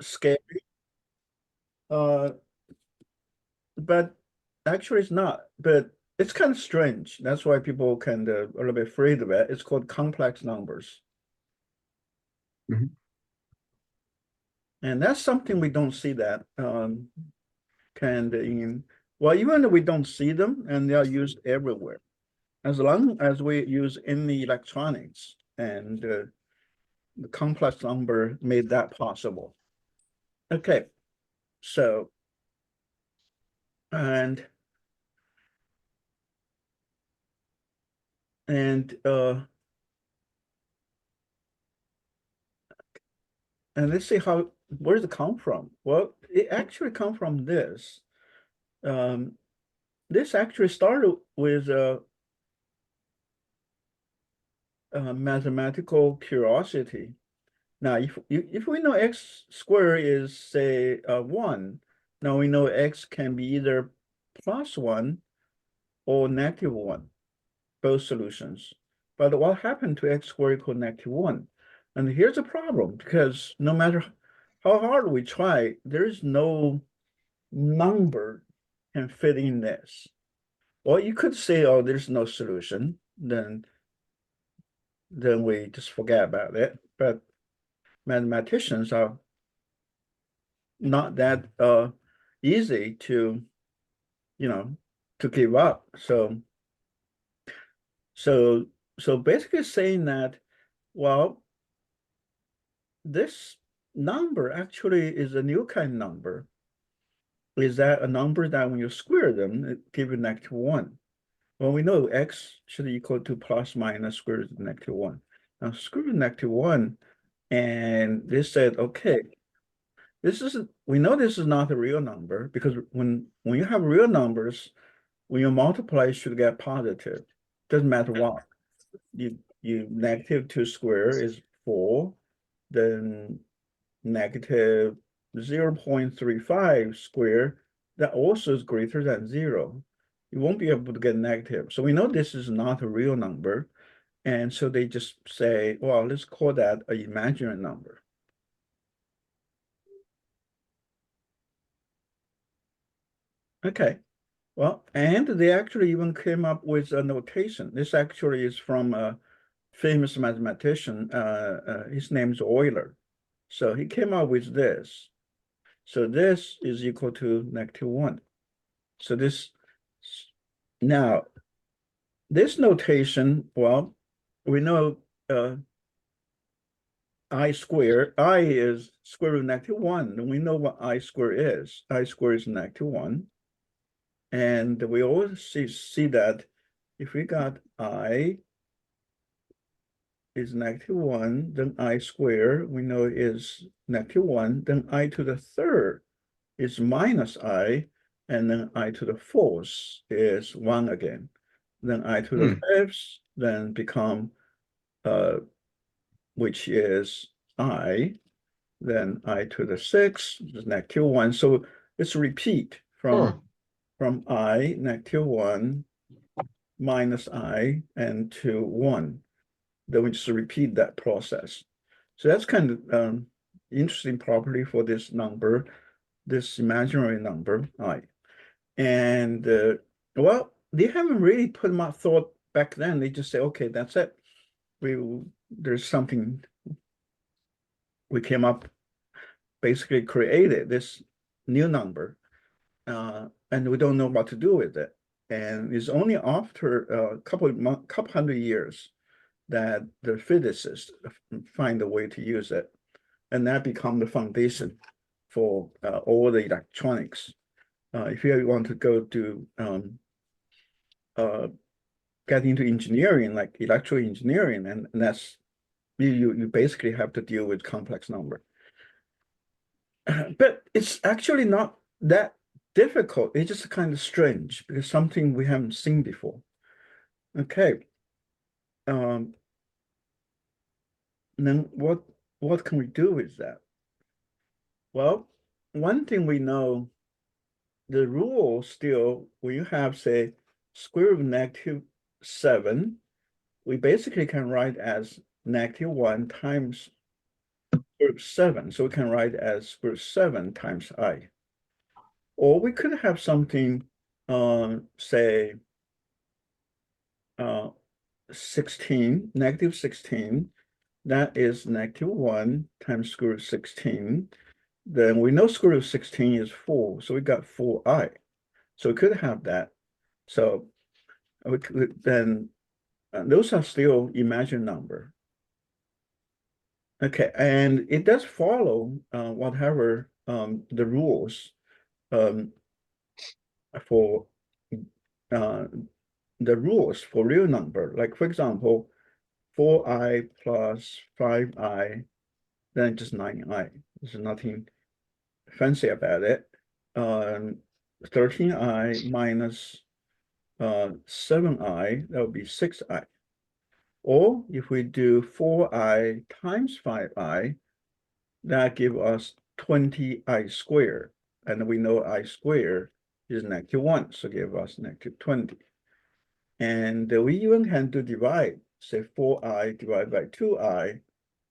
scary, uh, but actually it's not. But it's kind of strange. That's why people kind of a little bit afraid of it. It's called complex numbers. Mhm. And that's something we don't see that kind of in, well, even though we don't see them and they are used everywhere, as long as we use any electronics and the complex number made that possible. Okay, so, and, and, uh, and let's see how, where does it come from? Well, it actually come from this. Um, this actually started with a mathematical curiosity. Now, if we know x squared is say 1, now we know x can be either +1 or -1, both solutions. But what happened to x squared equal -1? And here's the problem, because no matter how hard we try, there is no number can fit in this. Well, you could say, oh, there's no solution, then we just forget about it. But mathematicians are not that easy to, you know, to give up. So so basically saying that, well, this number actually is a new kind of number. Is that a number that when you square them, it gives you -1? Well, we know x should equal to plus minus square root of -1. Now square root of -1, and they said, okay, this is, we know this is not a real number because when you have real numbers, when you multiply, you should get positive. Doesn't matter what. You -2 square is 4, then negative 0.35 square, that also is greater than 0. You won't be able to get negative. So we know this is not a real number. And so they just say, well, let's call that an imaginary number. Okay. Well, and they actually even came up with a notation. This actually is from a famous mathematician. His name's Euler. So he came up with this. So this is equal to -1. So this, now, this notation, well, we know I squared, I is square root of -1, and we know what I squared is. I squared is -1. And we always see that if we got I is -1, then I squared, we know is -1, then I to the third is minus I, and then I to the fourth is 1 again. Then I to the fifth, then become, which is I, then I to the sixth is -1. So it's a repeat from I, -1, minus I, and to 1. Then we just repeat that process. So that's kind of interesting property for this number, this imaginary number, I. And well, they haven't really put much thought back then. They just say, okay, that's it. There's something we came up, basically created this new number, and we don't know what to do with it. And it's only after a couple hundred years that the physicists find a way to use it, and that become the foundation for all the electronics. If you want to go to get into engineering, like electrical engineering, and that's you basically have to deal with complex number. But it's actually not that difficult. It's just kind of strange because something we haven't seen before. Okay. Um, then what can we do with that? Well, one thing we know, the rule still, when you have, say, square root of -7, we basically can write as -1 times root 7. So we can write as root 7 times I. Or we could have something, say, 16, negative 16. That is negative 1 times square root 16. Then we know square root 16 is 4. So we got 4i. So we could have that. So we could then, those are still imaginary number. Okay, and it does follow whatever the rules for the rules for real number. Like for example, 4i plus 5i, then just 9i. There's nothing fancy about it. 13i minus 7i, that would be 6i. Or if we do 4i times 5i, that gives us 20i squared. And we know I squared is negative 1, so give us negative 20. And we even can do divide, say 4i divided by 2i,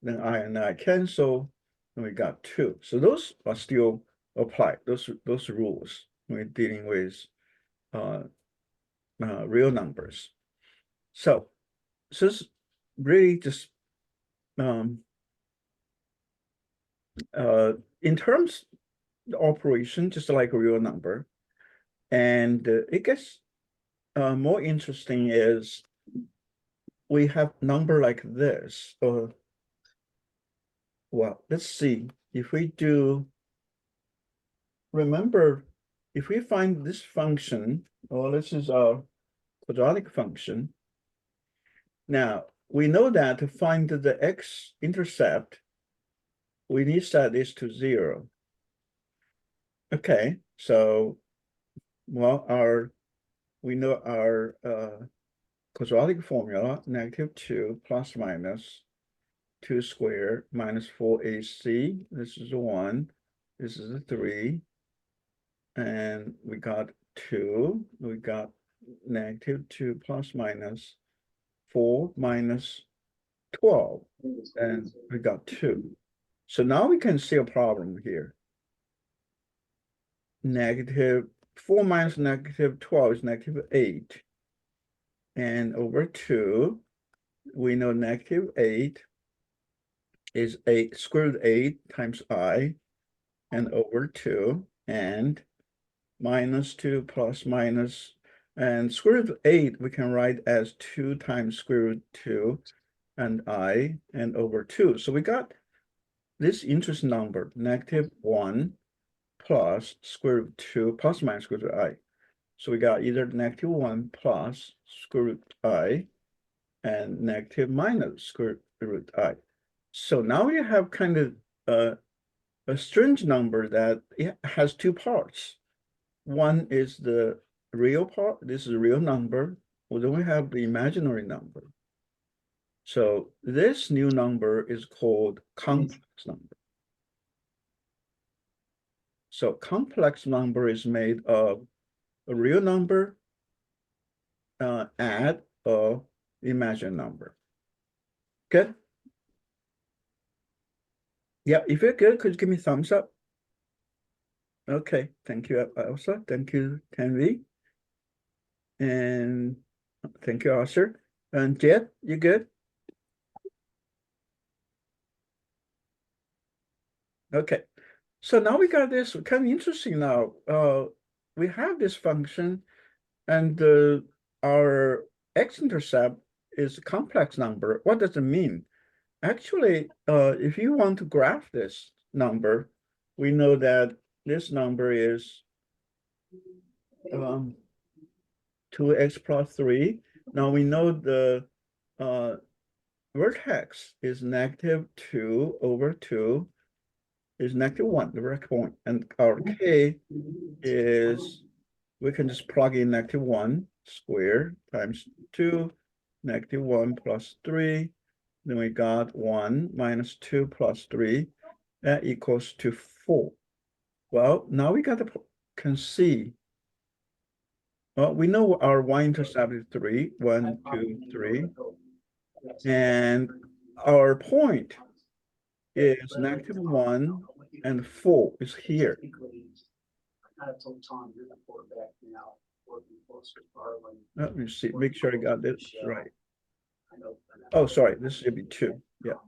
then I and I cancel, and we got 2. So those are still applied, those rules when we're dealing with real numbers. So it's really just in terms of operation, just like a real number. And it gets more interesting is we have number like this. Well, let's see. If we do, remember, if we find this function, or this is our quadratic function. Now, we know that to find the x-intercept, we need to set this to 0. Okay, so, well, we know our quadratic formula, negative 2 plus minus 2 squared minus 4ac. This is a 1. This is a 3. And we got 2. We got negative 2 plus minus 4 minus 12. And we got 2. So now we can see a problem here. Negative 4 minus negative 12 is negative 8. And over 2, we know negative 8 is 8 square root 8 times I, and over 2, and minus 2 plus minus, and square root of 8 we can write as 2 times square root 2 and I, and over 2. So we got this interesting number, negative 1 plus square root 2 plus minus square root I. So we got either negative 1 plus square root I and negative minus square root I. So now we have kind of a strange number that it has two parts. One is the real part. This is a real number. Well, then we have the imaginary number. So this new number is called complex number. So complex number is made of a real number add a imaginary number. Good? Yeah, if you're good, could you give me thumbs up? Okay, thank you, Elsa. Thank you, Tanvi. And thank you, Arthur. And Jet, you good? Okay. So now we got this kind of interesting now. We have this function, and our x-intercept is a complex number. What does it mean? Actually, if you want to graph this number, we know that this number is 2x plus 3. Now we know the vertex is negative 2 over 2 is negative 1, the vertex point. And our k is, we can just plug in negative 1 squared times 2, negative 1 plus 3. Then we got 1 minus 2 plus 3. That equals to 4. Well, now we got to can see. Well, we know our y-intercept is 3, 1, 2, 3. And our point is -1 and 4 is here. Let me see, make sure I got this right. Oh, sorry, this should be 2. Yeah.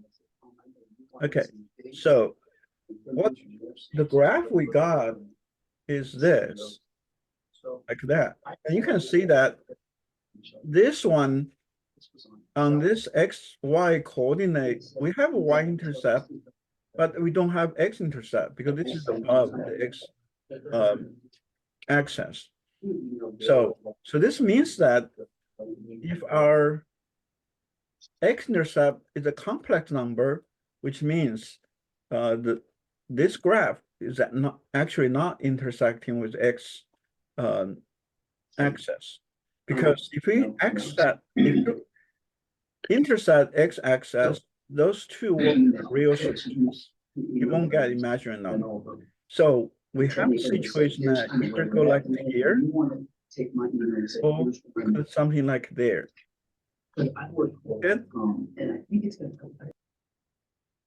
Okay, so what the graph we got is this, like that. And you can see that this one on this XY coordinate, we have a y-intercept, but we don't have x-intercept because this is above the x axis. So this means that if our x-intercept is a complex number, which means this graph is not actually not intersecting with x axis, because if you intersect x-axis, those two will be real solutions. You won't get imaginary number. So we have a situation that either go like here or something like there. Good.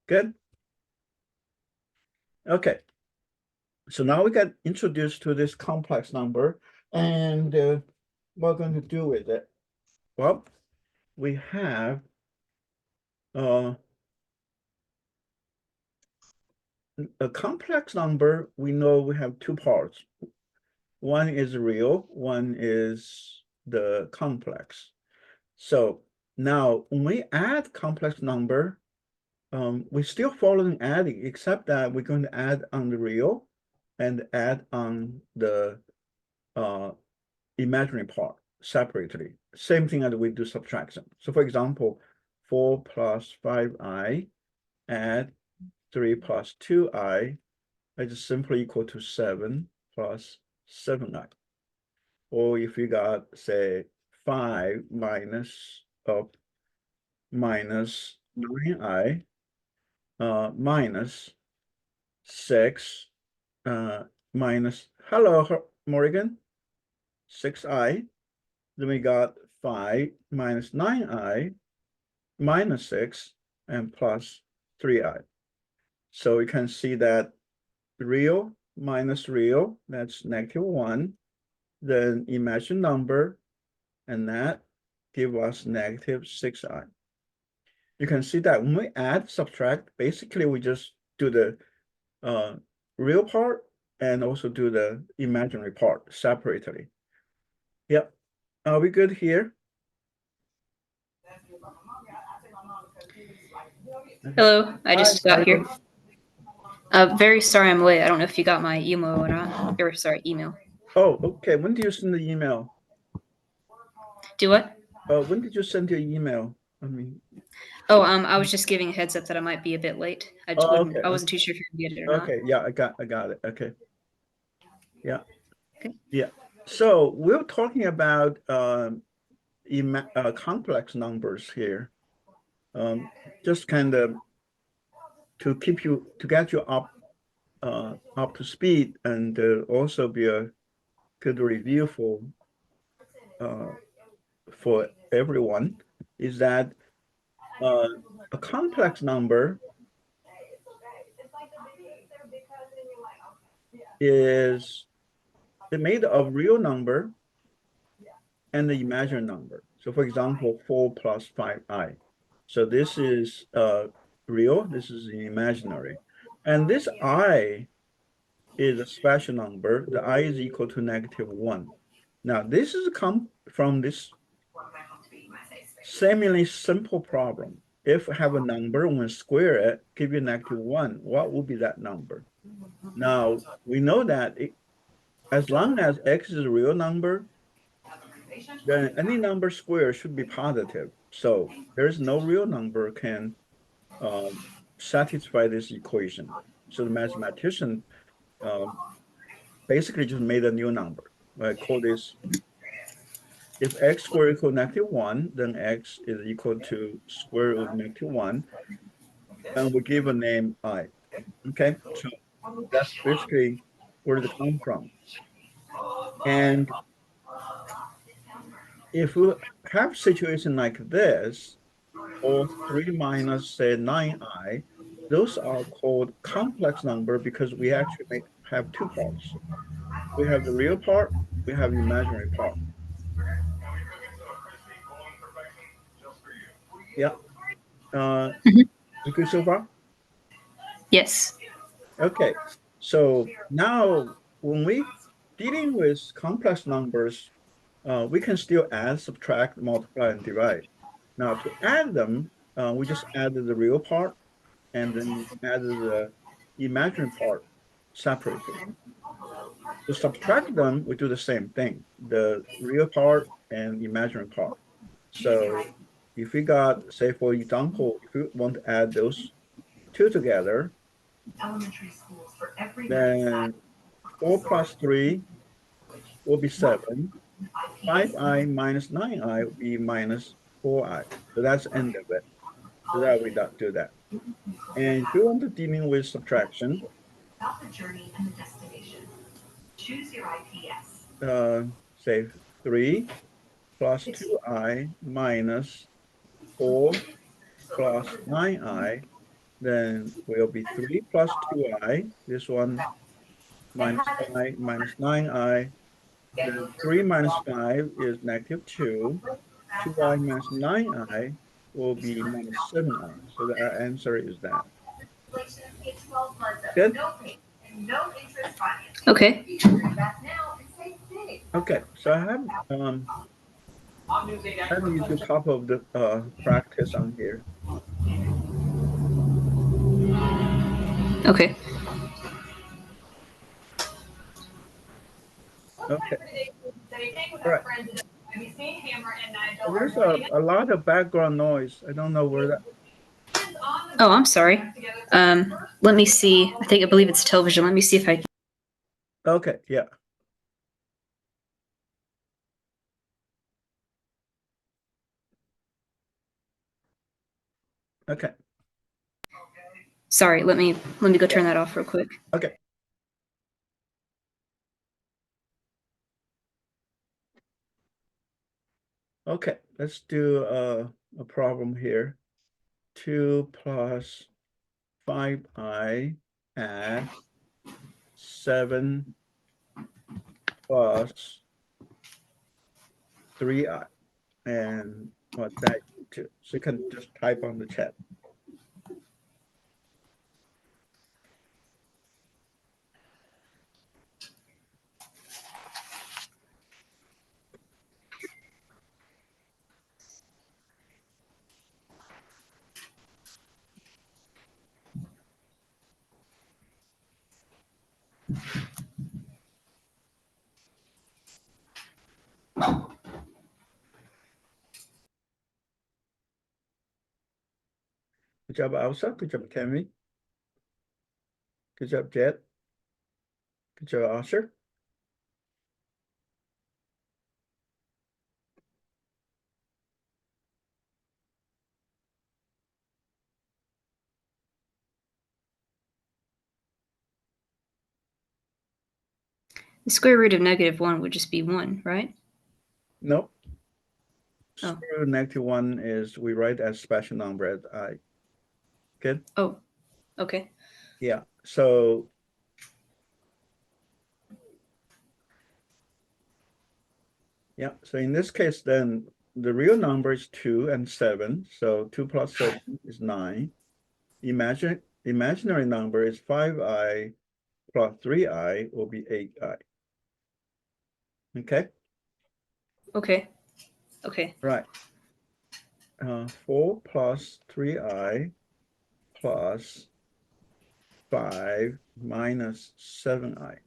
Good. Okay. So now we got introduced to this complex number, and what we're going to do with it? Well, we have a complex number. We know we have two parts. One is real, one is the complex. So now when we add complex number, we're still following adding, except that we're going to add on the real and add on the imaginary part separately. Same thing as we do subtraction. So for example, 4 plus 5i add 3 plus 2i is simply equal to 7 plus 7i. Or if you got, say, 5 minus 9i minus 6 minus, hello, Morgan, 6i. Then we got 5 minus 9i minus 6 and plus 3i. So we can see that real minus real, that's -1. Then imagine number, and that give us -6i. You can see that when we add, subtract, basically we just do the real part and also do the imaginary part separately. Yep. Are we good here? Hello, I just got here. Very sorry I'm late. I don't know if you got my email or not. Or sorry, email. Oh, okay. When did you send the email? Do what? When did you send your email? I mean. Oh, I was just giving a heads up that I might be a bit late. I just Okay. I wasn't too sure if you could get it or not. Okay. Yeah, I got it. Okay. Yeah. Okay. Yeah. So we're talking about complex numbers here. Just kind of to get you up to speed, and also be a good review for everyone, is that a complex number is made of real number and the imaginary number. So for example, 4 plus 5i. So this is real, this is imaginary. And this I is a special number. The I is equal to -1. Now this is come from this seemingly simple problem. If I have a number, when square it, give you -1, what would be that number? Now we know that as long as x is a real number, then any number squared should be positive. So there's no real number can satisfy this equation. So the mathematician basically just made a new number. I call this, if x squared equal -1, then x is equal to square root of -1, and we give a name I. Okay, so that's basically where it comes from. And if we have a situation like this, or 3 minus, say, 9i, those are called complex number because we actually have two parts. We have the real part, we have the imaginary part. Yeah. Mhm. We good so far? Yes. Okay. So now when we dealing with complex numbers, we can still add, subtract, multiply, and divide. Now to add them, we just added the real part and then added the imaginary part separately. To subtract them, we do the same thing, the real part and imaginary part. So if we got, say for example, if we want to add those two together, then 4 plus 3 will be 7. 5i minus 9i will be minus 4i. So that's the end of it. So that we don't do that. And if you want to dealing with subtraction, say 3 plus 2i minus 4 plus 9i, then will be 3 plus 2i, this one minus I minus 9i, then 3 minus 5 is negative 2, 2i minus 9i will be minus 7i. So our answer is that. Good? Okay. Okay, so I have you do a couple of the practice on here. Okay. Okay. All right. There's a lot of background noise. I don't know where that. Oh, I'm sorry. Let me see. I believe it's television. Let me see if I. Okay, yeah. Okay. Sorry. Let me go turn that off real quick. Okay. Okay, let's do a problem here. 2 plus 5i add 7 plus 3i. And what that to, so you can just type on the chat. Good job, Elsa. Good job, Tammy. Good job, Jet. Good job, Usher. The square root of -1 would just be 1, right? Nope. Oh. Square root of -1 is we write as special number as I. Good? Oh, okay. Yeah. So yeah, so in this case, then the real number is 2 and 7. So 2 plus 7 is 9. Imaginary number is 5i plus 3i will be 8i. Okay? Okay. Okay. Right. 4 plus 3i plus 5 minus 7i.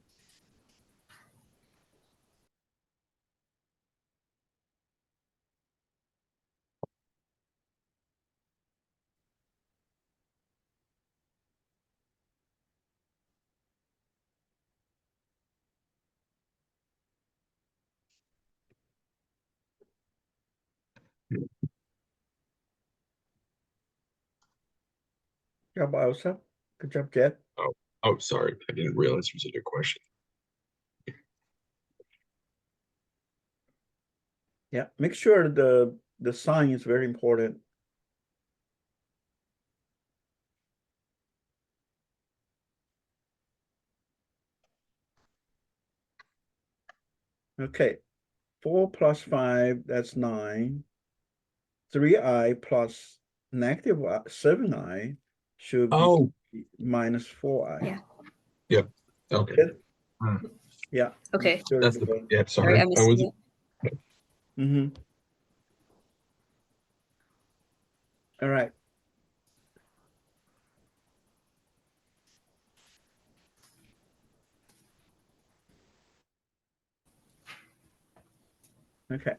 Good job, Elsa. Good job, Jet. Oh, sorry. I didn't realize it was a question. Yeah, make sure the sign is very important. Okay, 4 plus 5, that's 9. 3i plus negative 7i should be Oh, minus 4i. Yeah. yep. Okay. Good? Hmm. Yeah. Okay. That's the, yeah, Sorry, sorry. I I missed was, it. Mm-hmm. All right. Okay.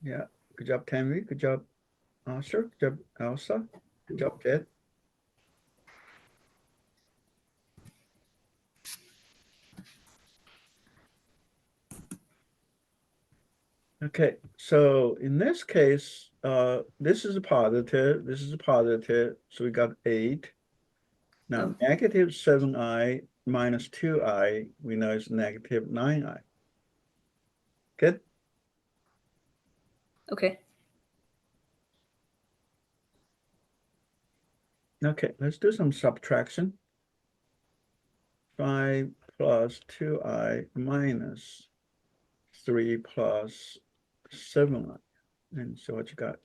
Yeah. Good job, Tammy. Good job, Asher. Good job, Elsa. Good job, Ted. Okay, so in this case, this is a positive, this is a positive, so we got 8. Now, Oh. negative 7i minus 2i, we know is negative 9i. Good? Okay. Okay, let's do some subtraction. 5 plus 2i minus 3 plus 7i. And so what you got?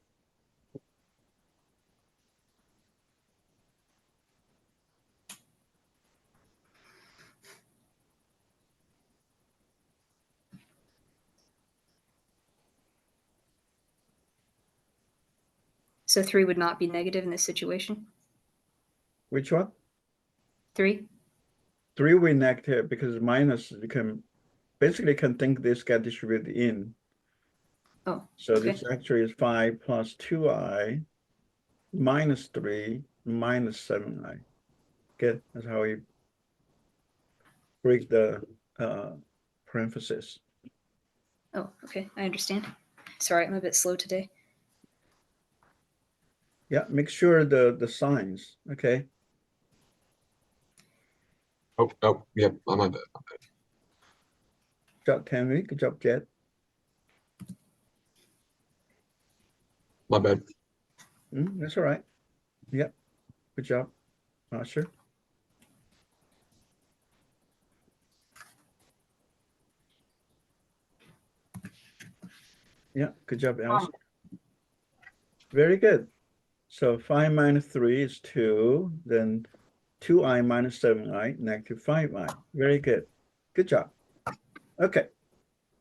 So 3 would not be negative in this situation? Which one? 3? 3 will be negative because minus, you can basically can think this get distributed in. Oh, So okay. this actually is 5 plus 2i minus 3 minus 7i. Good. That's how we break the parenthesis. Oh, okay. I understand. Sorry, I'm a bit slow today. Yeah, make sure the signs. Okay. oh, yep. I'm on that. Good job, Tammy. Good job, Jet. My bad. That's all right. Yep. Good job, Asher. Yeah, good job, Elsa. Very good. So 5 minus 3 is 2, then 2i minus 7i, negative 5i. Very good. Good job. Okay.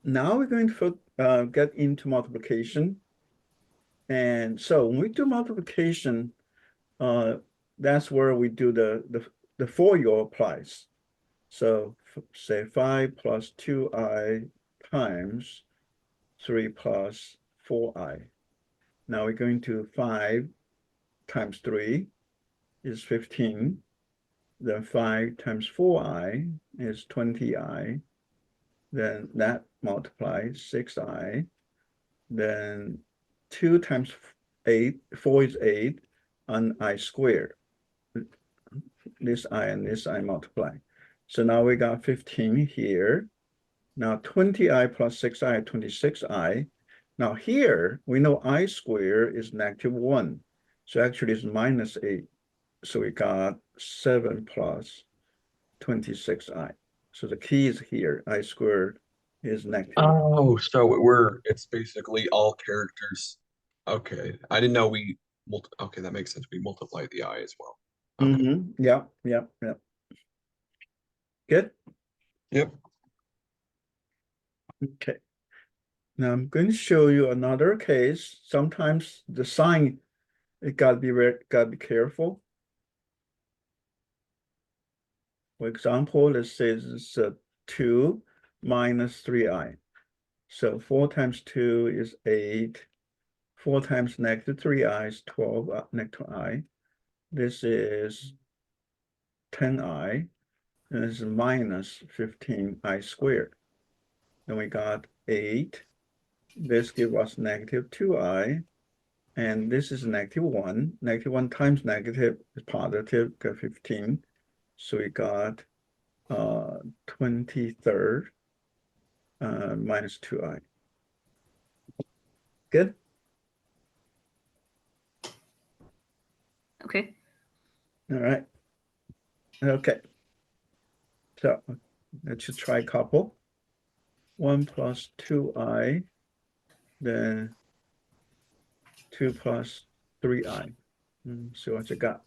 Now we're going to get into multiplication. And so when we do multiplication, that's where we do the FOIL applies. So say 5 plus 2i times 3 plus 4i. Now we're going to 5 times 3 is 15. Then 5 times 4i is 20i. Then that multiplies 6i. Then 2 times 8, 4 is 8, and I squared. This I and this I multiply. So now we got 15 here. Now 20i plus 6i, 26i. Now here, we know I squared is negative 1. So actually it's minus 8. So we got 7 plus 26i. So the key is here. I squared is negative. Oh, so it's basically all characters. Okay. I didn't know okay, that makes sense. We multiply the I as well. Okay. Yeah. Good. Yep. Okay. Now I'm going to show you another case. Sometimes the sign, it gotta be careful. For example, let's say this is 2 minus 3i. So 4 times 2 is 8. 4 times negative 3i is 12, negative I. This is 10i. And this is minus 15i squared. Then we got 8. This gives us negative 2i. and this is -1. -1 times negative is positive, got 15. So we got 23rd minus 2i. Good? Okay. All right. Okay. So let's just try a couple. 1 plus 2i, then 2 plus 3i. See what you got.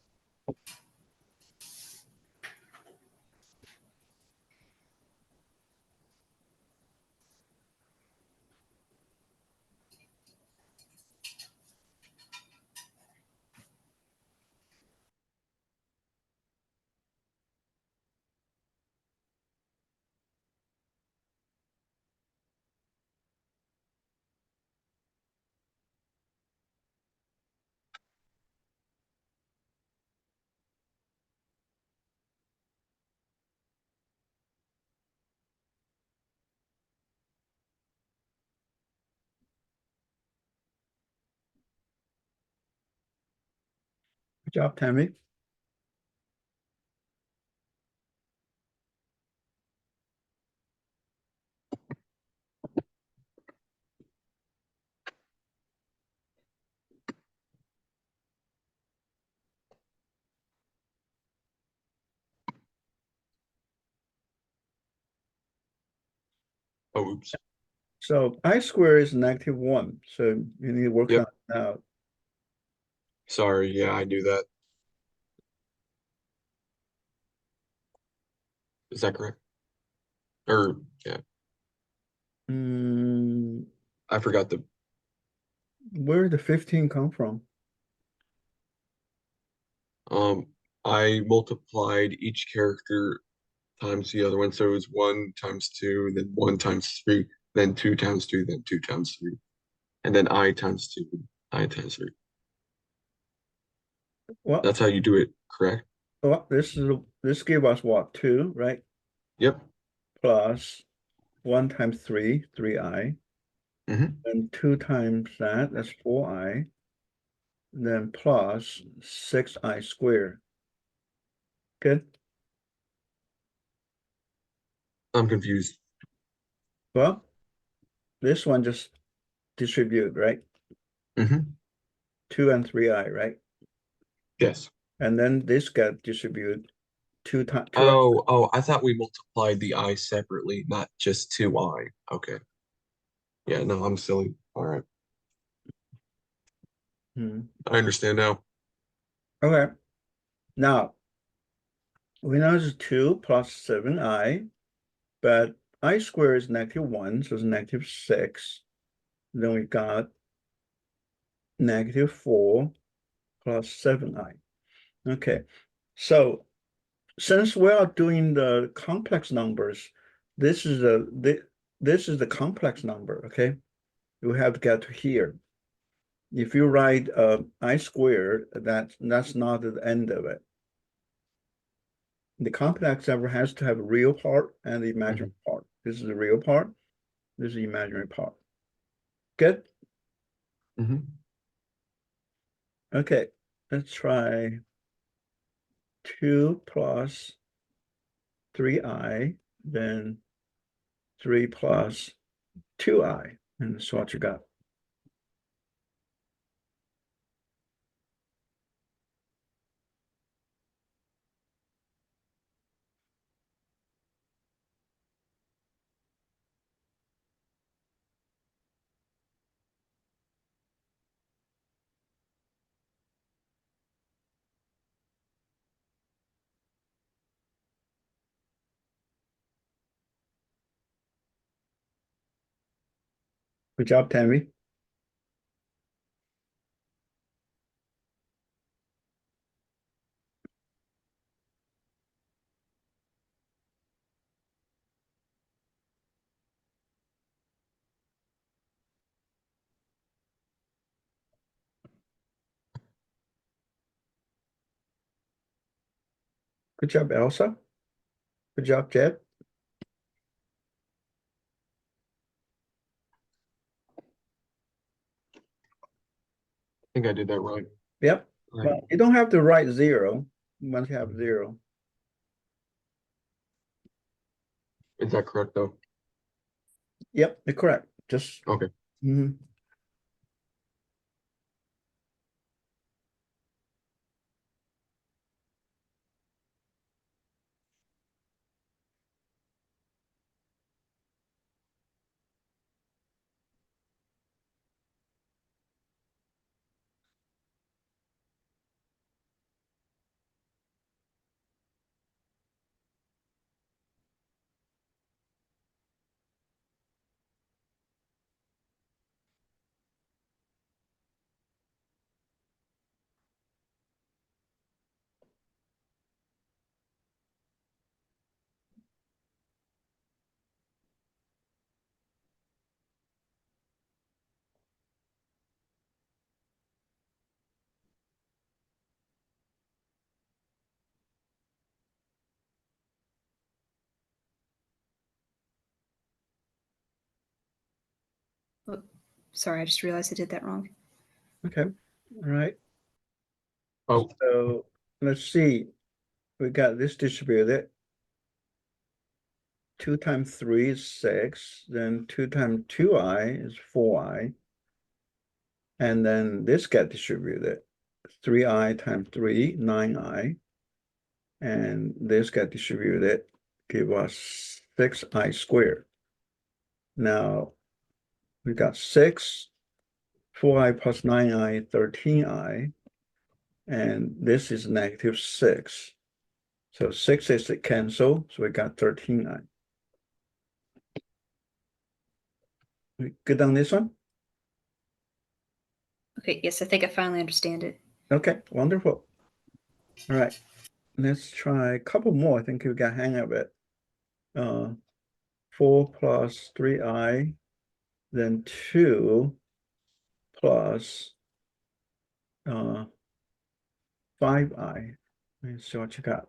Good job, Tammy. Oh, oops. So I square is -1. So you need to work Yep. on it out. Sorry, yeah, I knew that. Is that correct? Or yeah, Mm, I forgot the where did the 15 come from? I multiplied each character times the other one, so it was 1 times 2, then 1 times 3, then 2 times 2, then 2 times 3, and then I times 2, I times 3. Well, That's how you do it, correct? this gave us what, 2, right? Yep. Plus 1 times 3, 3i. Mm-hmm. And 2 times that's 4i. Then plus 6i squared. Good. I'm confused. Well, this one just distribute, right? Mm-hmm. 2 and 3i, right? Yes. And then this got distribute 2 times 2. Oh, I thought we multiplied the I separately, not just 2I. Okay. Yeah, no, I'm silly. All right. I understand now. Okay. Now we know it's 2 plus 7i, but I squared is -1, so it's -6. Then we got -4 plus 7i. Okay. So since we are doing the complex numbers, this is the complex number, okay? You have to get to here. If you write I squared, that's not the end of it. The complex number has to have a real part and the imaginary part. This is the real part. This is the imaginary part. Good? Mm-hmm. Okay, let's try 2 plus 3i, then 3 plus 2i, and that's what you got. Good job, Tammy. Good job, Elsa. Good job, Jed. think I did that right. Yep. Right. Well, you don't have to write 0 once you have 0. Is that correct though? Yep, you're correct. Just Okay. mhm. Oh, sorry, I just realized I did that wrong. Okay. All right. Oh, So let's see. We got this distributed. 2 times 3 is 6. Then 2 times 2i is 4i. And then this get distributed. 3i times 3, 9i. And this get distributed, give us 6i squared. Now we got 6, 4i plus 9i, 13i. And this is negative 6. So 6 is to cancel, so we got 13i. We good on this one? Okay, yes, I think I finally understand it. Okay, wonderful. All right, let's try a couple more. I think we got hang of it. 4 plus 3i, then 2 plus 5i. Let's see what you got.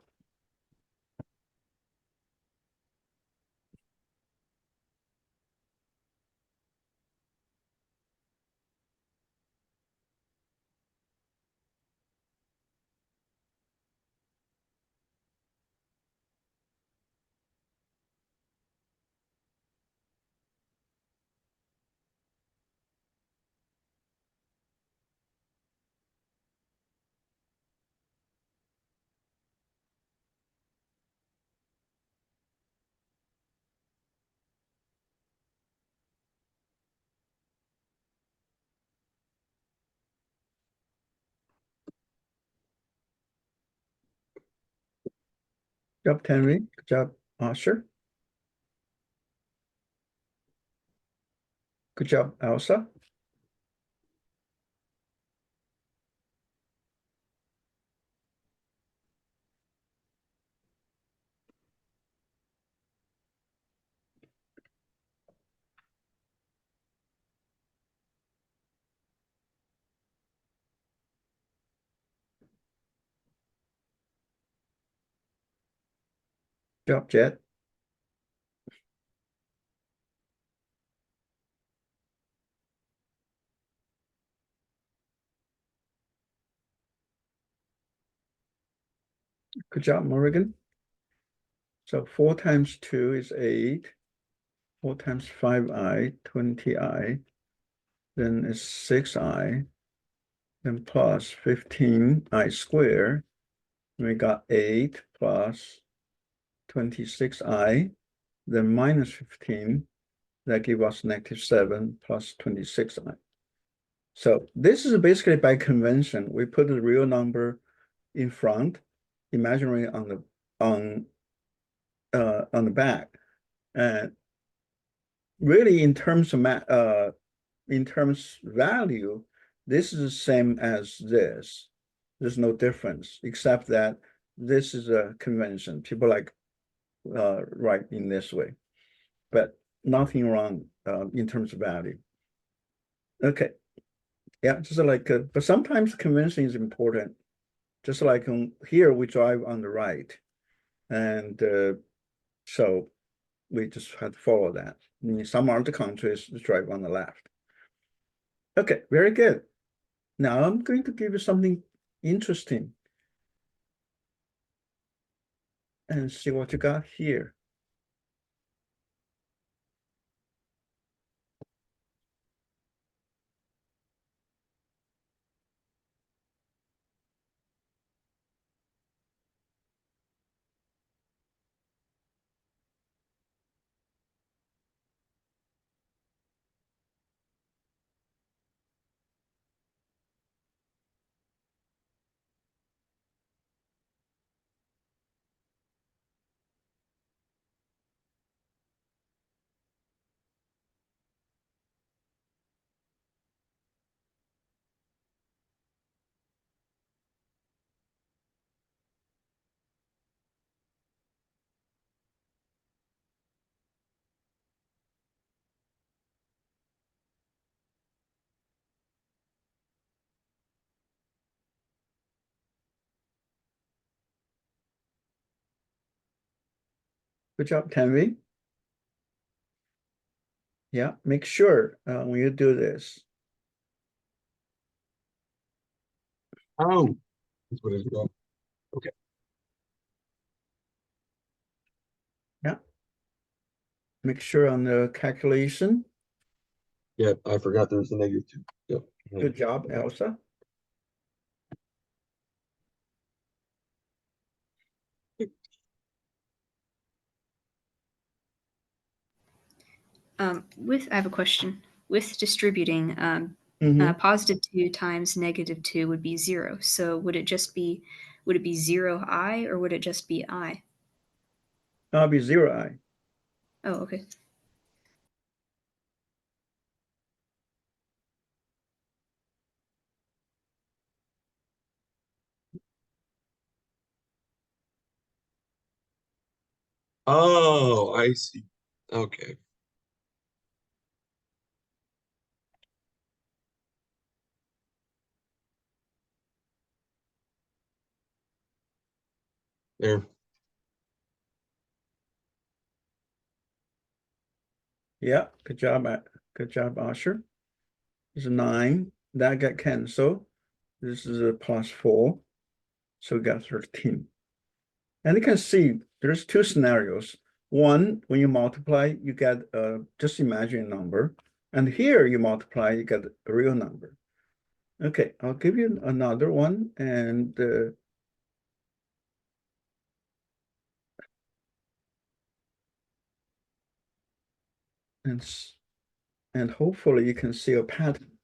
Good job, Henry. Good job, Asher. Good job, Elsa. Good job, Jet. Good job, Morrigan. So 4 times 2 is 8. 4 times 5i, 20i. Then it's 6i. Then plus 15i squared. We got 8 plus 26i. Then minus 15. That gives us negative 7 plus 26i. So this is basically by convention. We put the real number in front, imaginary on the back. And really in terms of in terms value, this is the same as this. There's no difference, except that this is a convention. People like write in this way, but nothing wrong in terms of value. Okay, yeah, just like, but sometimes convention is important. Just like here, we drive on the right, and so we just have to follow that. In some other countries, drive on the left. Okay, very good. Now I'm going to give you something interesting and see what you got here. Good job, Tanvi. Yeah, make sure when you do this. Oh, that's what it's about. Okay. Yeah. Make sure on the calculation. Yeah, I forgot there was a -2. Yep. Good job, Elsa. I have a question. With distributing, Mhm. +2 times -2 would be 0. So would it be 0i or would it just be I? That'll be 0i. Oh, okay. Oh, I see. Okay. There. Yeah, good job, Asher. This is 9. That got canceled. This is a +4. So we got 13. And you can see there's two scenarios. One, when you multiply, you get just imaginary number. And here you multiply, you get a real number. Okay, I'll give you another one and and hopefully you can see a pattern.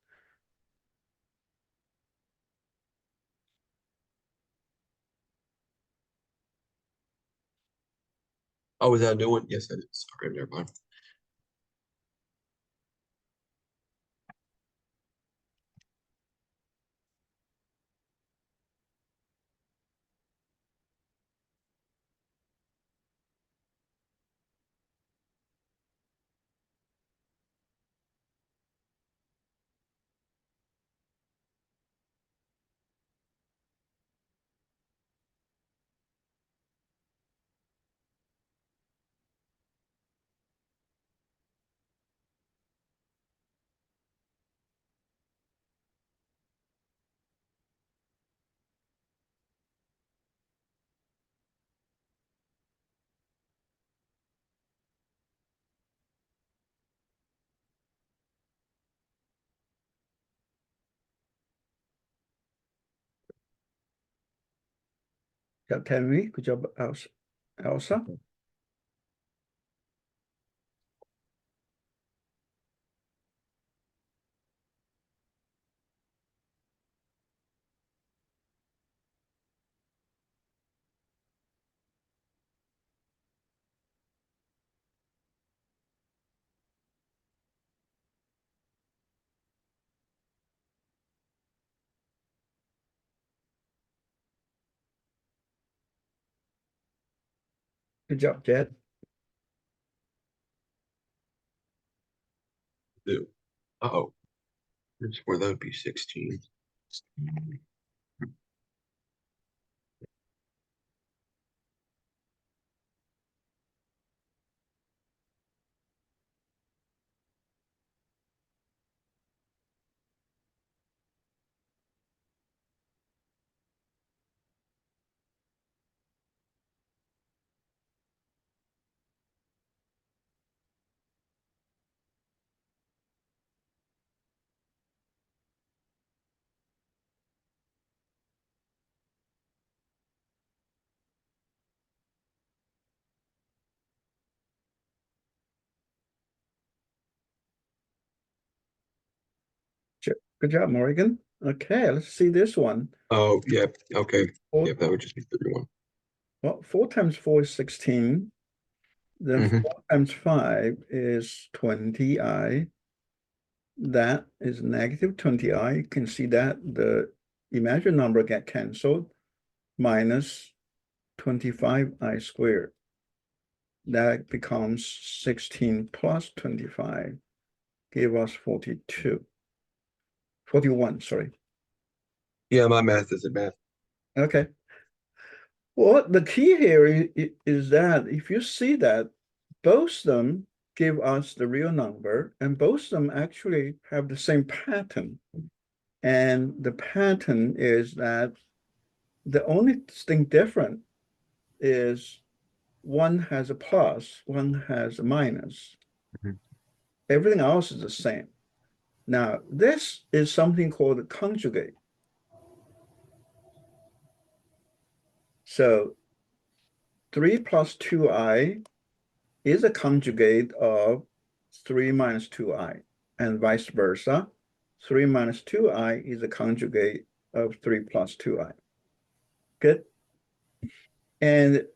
Oh, was that a new one? Yes, I did. Sorry, never mind. Yeah, tell me, good job, Elsa. Good job, Jed. Do. Uh-oh. Here's where that would be 16. Good job, Morgan. Okay, let's see this one. Oh, yep, okay. Four, Yep, that would just be 31. well, 4 times 4 is 16. Then Mhm. 4 times 5 is 20i. That is negative 20i. You can see that the imaginary number get canceled. Minus 25i squared. That becomes 16 plus 25, give us 42. 41, sorry. Yeah, my math isn't math. Okay. Well, the key here is that if you see that both of them give us the real number, and both of them actually have the same pattern. And the pattern is that the only thing different is one has a plus, one has a minus. Mhm. Everything else is the same. Now, this is something called a conjugate. So 3 plus 2i is a conjugate of 3 minus 2i, and vice versa. 3 minus 2i is a conjugate of 3 plus 2i. Good. And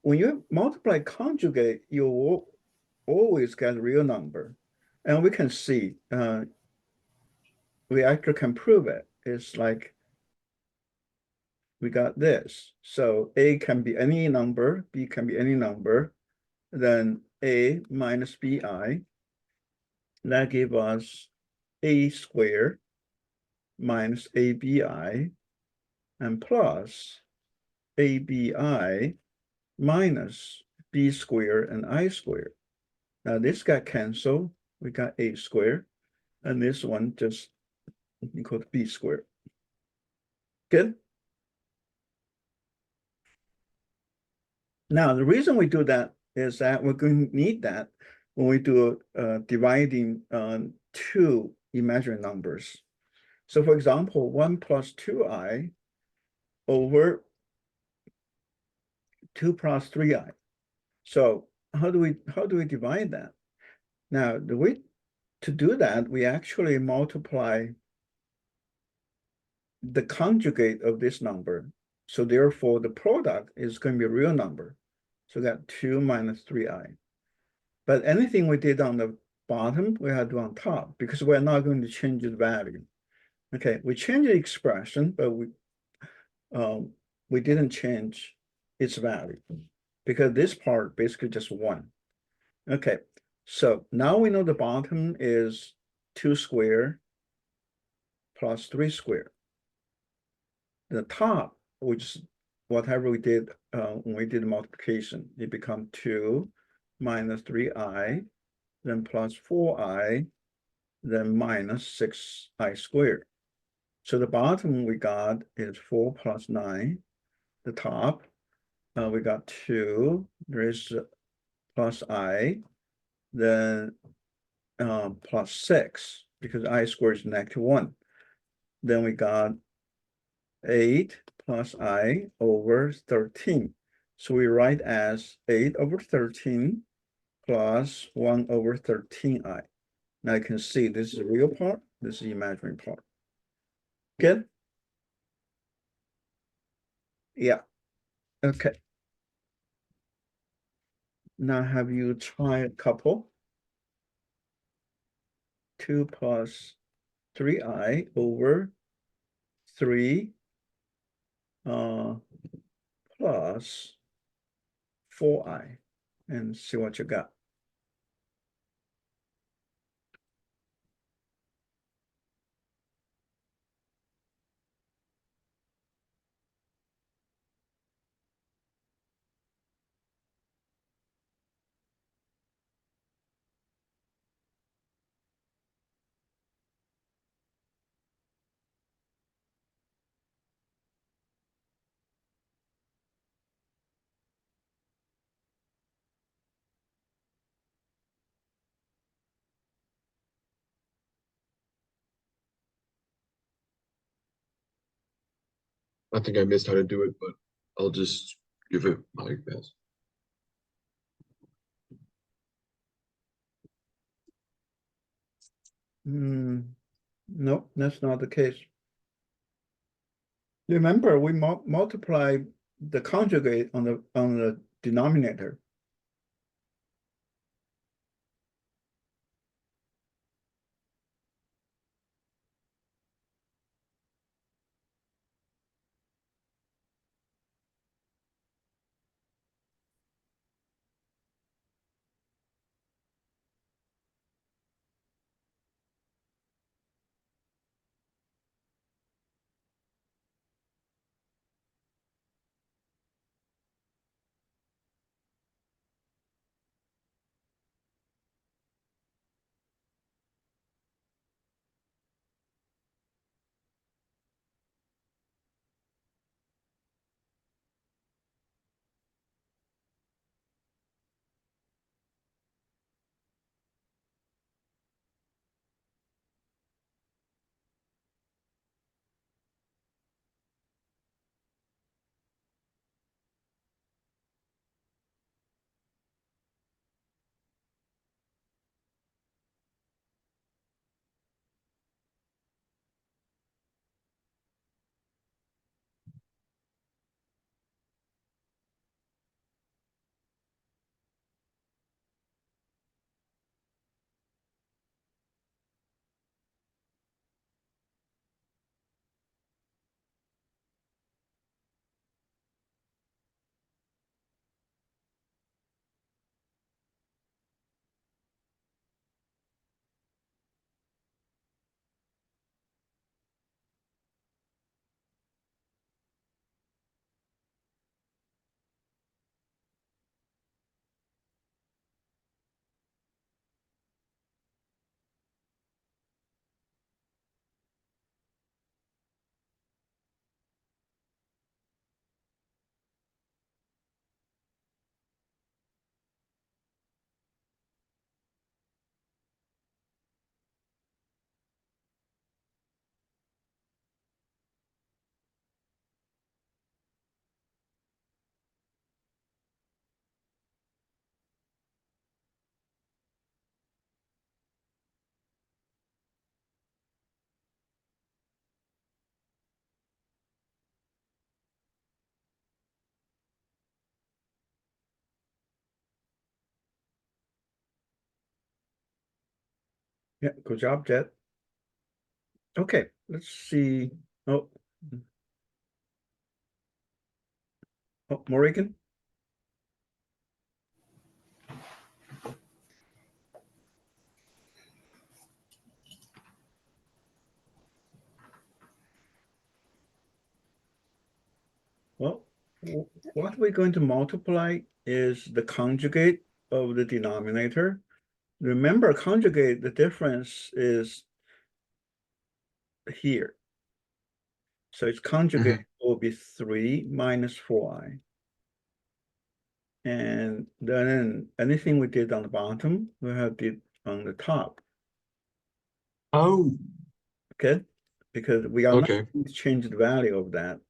when you multiply conjugate, you will always get a real number. And we can see, we actually can prove it. It's like we got this. So A can be any number, B can be any number, then A minus BI, that gives us A squared minus ABI and plus ABI minus B squared and I squared. Now this got canceled. We got A squared, and this one just equal to B squared. Good. Now, the reason we do that is that we're going to need that when we do dividing two imaginary numbers. So for example, 1 plus 2i over 2 plus 3i. So how do we divide that? Now, the way to do that, we actually multiply the conjugate of this number. So therefore, the product is going to be a real number. So we got 2 minus 3i. But anything we did on the bottom, we have to do on top because we're not going to change the value. Okay, we changed the expression, but we didn't change its value because this part basically just 1. Okay, so now we know the bottom is 2 squared plus 3 squared. The top, which is whatever we did when we did the multiplication, it becomes 2 minus 3i, then plus 4i, then minus 6i squared. So the bottom we got is 4 plus 9. The top, we got 2. There is plus I, then plus 6, because I squared is -1. Then we got 8 plus I over 13. So we write as 8 over 13 plus 1 over 13i. Now you can see this is the real part, this is the imaginary part. Good? Yeah. Okay. Now have you tried a couple? 2 plus 3i over 3 plus 4i and see what you got. I think I missed how to do it, but I'll just give it my best. No, that's not the case. Remember, we multiply the conjugate on the denominator. Yeah, good job, Jet. Okay, let's see. Oh, Morrigan. Well, what we're going to multiply is the conjugate of the denominator. Remember, conjugate, the difference is here. So its conjugate will be 3 minus 4i. And then anything we did on the bottom, we have did on the top. Oh, Okay? Because we are not okay. going to change the value of that.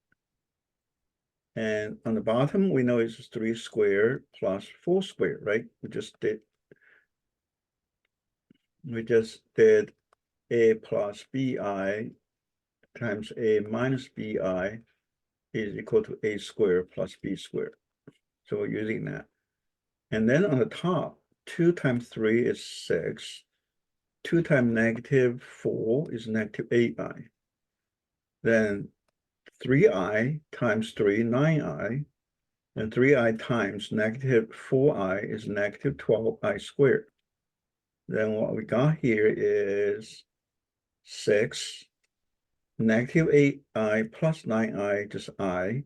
And on the bottom, we know it's 3 squared plus 4 squared, right? We just did a plus bi times a minus bi is equal to a squared plus b squared. So we're using that. And then on the top, 2 times 3 is 6. 2 times negative 4 is negative 8i. Then 3i times 3, 9i. And 3i times negative 4i is negative 12i squared. Then what we got here is 6, negative 8i plus 9i, just I.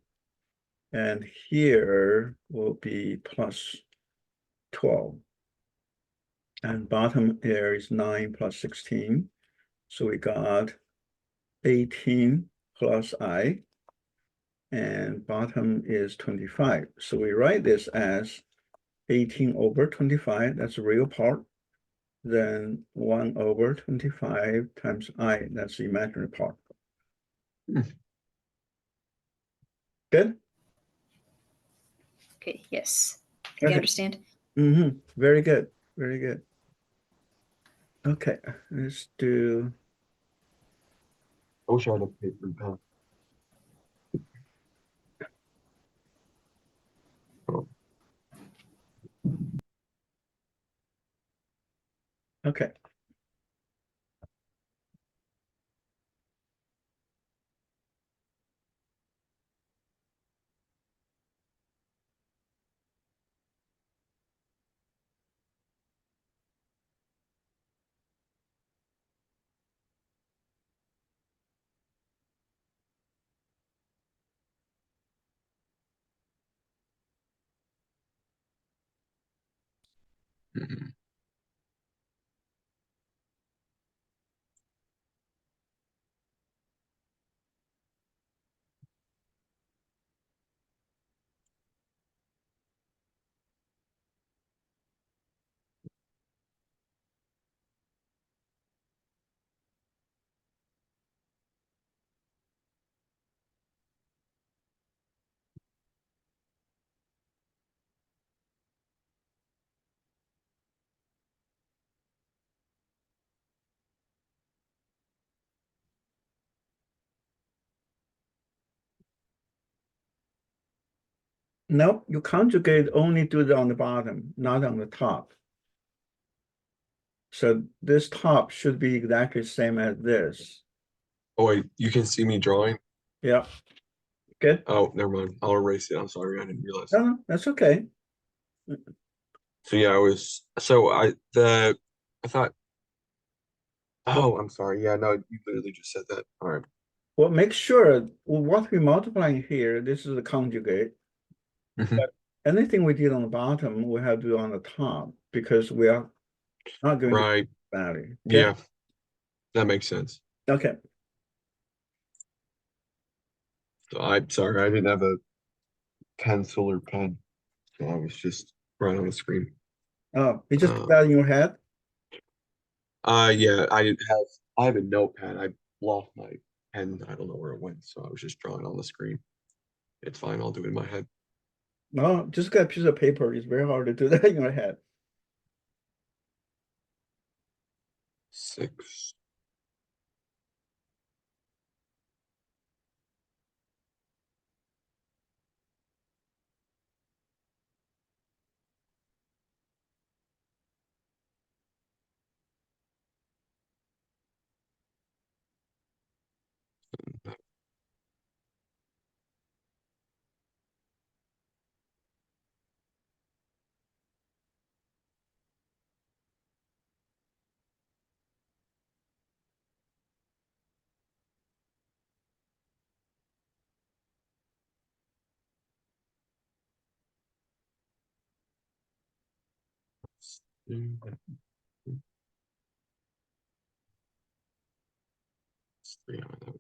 And here will be plus 12. And bottom here is 9 plus 16. So we got 18 plus I. And bottom is 25. So we write this as 18 over 25. That's the real part. Then 1 over 25 times I. That's the imaginary part. Good? Okay, yes. Do Okay. you understand? Mm-hmm. Very good. Very good. Okay, let's do I wish I had a paper and pen. Oh, Okay. mhm. No, you conjugate only do it on the bottom, not on the top. So this top should be exactly the same as this. Oh wait, you can see me drawing? Yeah. Good. Oh, never mind. I'll erase it. I'm sorry, I didn't realize. No, that's okay. So yeah, I thought, oh, I'm sorry. Yeah, no, you literally just said that. All right. Well, make sure what we're multiplying here, this is the conjugate. Mhm. Anything we did on the bottom, we have to do on the top because we are not going to Right. value. Okay. Yeah, that makes sense. Okay. So I'm sorry, I didn't have a pencil or pen. So I was just right on the screen. Oh, you just put Uh, that in your head? yeah, I have a notepad. I lost my pen. I don't know where it went, so I was just drawing on the screen. It's fine. I'll do it in my head. No, just get a piece of paper. It's very hard to do that in your head. 6. Yeah, that would be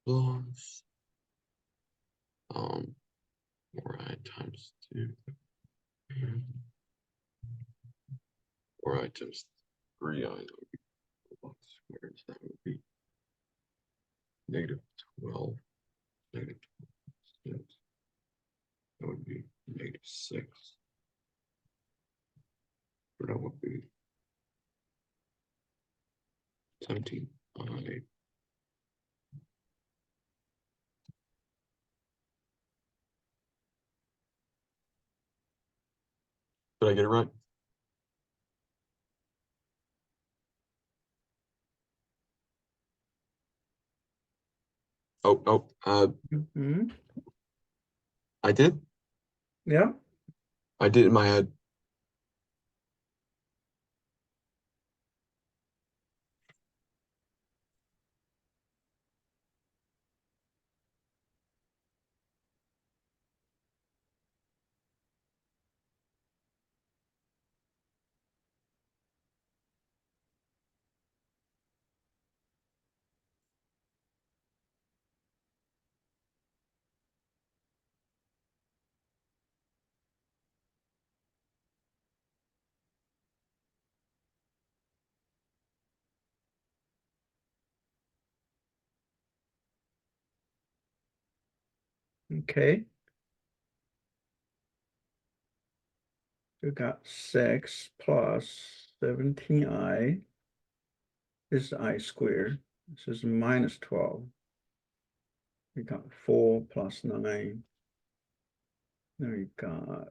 plus 4i times 2. 4i times 3i, that would be plus squares. That would be negative 12. Negative 6. That would be negative 6. So that would be 17. Did I get it right? Mhm. I did. Yeah. I did in my head. Okay. We got 6 plus 17i. This is I squared. This is minus 12. We got 4 plus 9. Then we got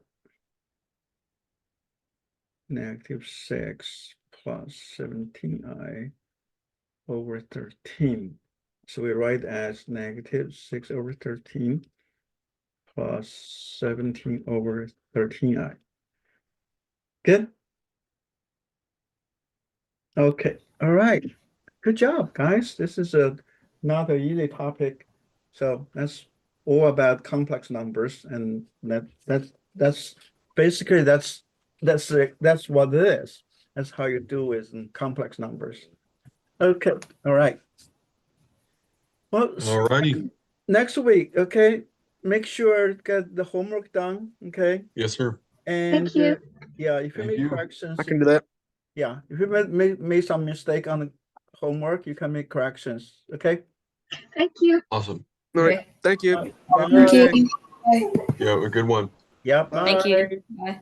negative 6 plus 17i over 13. So we write as negative 6 over 13 plus 17 over 13i. Good? Okay, all right. Good job, guys. This is not an easy topic. So that's all about complex numbers, and that's basically that's what it is. That's how you do it in complex numbers. Okay, all right. Well, Alrighty. next week, okay, make sure to get the homework done, okay? Yes, sir. And Thank you. yeah, if you Thank make you. corrections, I can do that. yeah, if you made some mistake on the homework, you can make corrections, okay? Thank you. Awesome. All right. Okay. Thank you. Bye. Thank you. Yeah, a good one. Yep. Thank Bye. you. Bye.